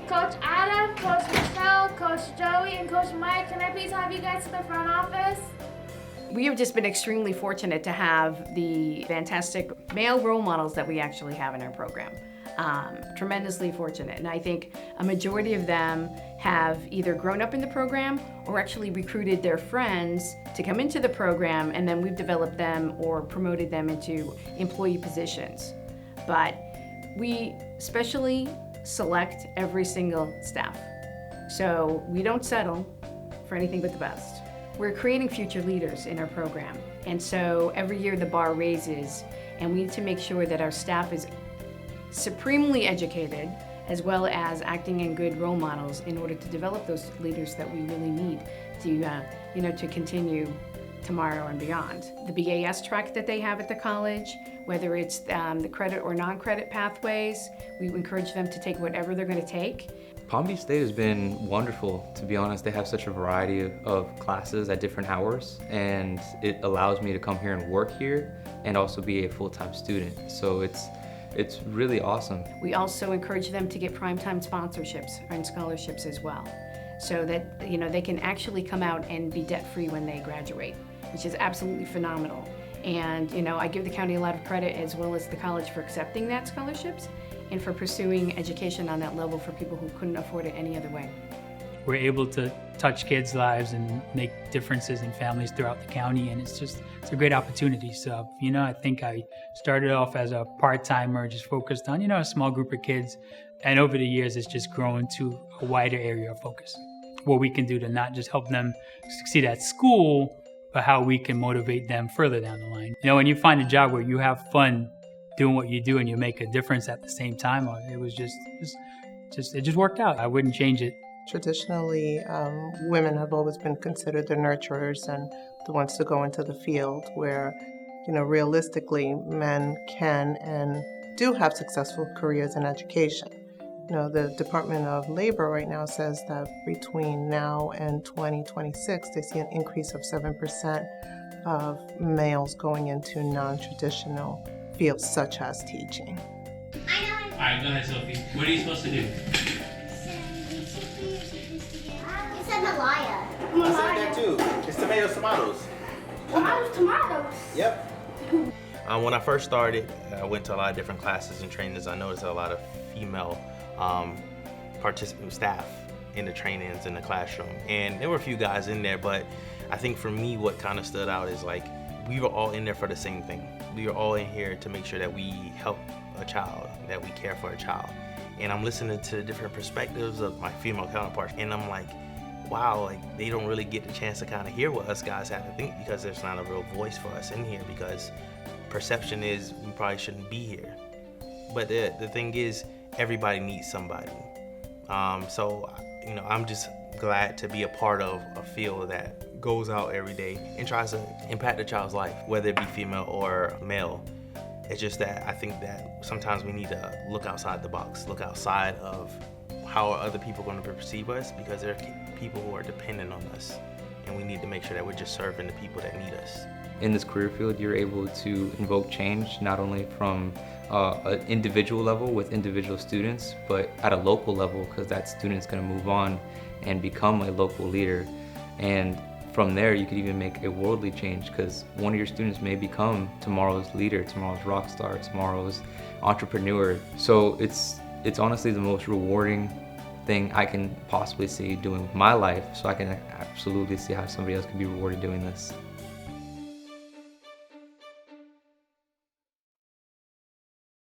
Coach Adam, Coach Michelle, Coach Joey, and Coach Mike, can I please have you guys to the front office? We have just been extremely fortunate to have the fantastic male role models that we actually have in our program. Tremendously fortunate, and I think a majority of them have either grown up in the program or actually recruited their friends to come into the program, and then we've developed them or promoted them into employee positions. But we specially select every single staff, so we don't settle for anything but the best. We're creating future leaders in our program, and so every year the bar raises, and we need to make sure that our staff is supremely educated as well as acting in good role models in order to develop those leaders that we really need to, to continue tomorrow and beyond. The BAS track that they have at the college, whether it's the credit or non-credit pathways, we encourage them to take whatever they're going to take. Palm Beach State has been wonderful, to be honest. They have such a variety of classes at different hours, and it allows me to come here and work here and also be a full-time student. So it's really awesome. We also encourage them to get primetime sponsorships and scholarships as well, so that they can actually come out and be debt-free when they graduate, which is absolutely phenomenal. And I give the county a lot of credit, as well as the college, for accepting that scholarships and for pursuing education on that level for people who couldn't afford it any other way. We're able to touch kids' lives and make differences in families throughout the county, and it's a great opportunity. So, I think I started off as a part-timer, just focused on, a small group of kids, and over the years it's just grown to a wider area of focus. What we can do to not just help them succeed at school, but how we can motivate them further down the line. When you find a job where you have fun doing what you do and you make a difference at the same time, it was it just worked out. I wouldn't change it. Traditionally, women have always been considered the nurturers and the ones to go into the field, where, realistically, men can and do have successful careers in education. The Department of Labor right now says that between now and 2026, they see an increase of 7% of males going into non-traditional fields such as teaching. All right, go ahead, Sophie. What are you supposed to do? It's a Malaya. I said that too. It's tomatoes. Tomatoes. Yep. When I first started, I went to a lot of different classes and trainings. I noticed a lot of female participant staff in the trainings in the classroom. And there were a few guys in there, but I think for me what kind of stood out is we were all in there for the same thing. We were all in here to make sure that we help a child, that we care for a child. And I'm listening to the different perspectives of my female counterparts, and I'm like, wow, they don't really get the chance to kind of hear what us guys have to think, because there's not a real voice for us in here, because perception is we probably shouldn't be here. But the thing is, everybody needs somebody. So I'm just glad to be a part of a field that goes out every day and tries to impact a child's life, whether it be female or male. It's just that I think that sometimes we need to look outside the box, look outside of how are other people going to perceive us, because there are people who are dependent on us, and we need to make sure that we're just serving the people that need us. In this career field, you're able to invoke change, not only from an individual level with individual students, but at a local level, because that student's going to move on and become a local leader. And from there, you could even make a worldly change, because one of your students may become tomorrow's leader, tomorrow's rock star, tomorrow's entrepreneur. So it's honestly the most rewarding thing I can possibly see doing with my life, so I can absolutely see how somebody else can be rewarded doing this.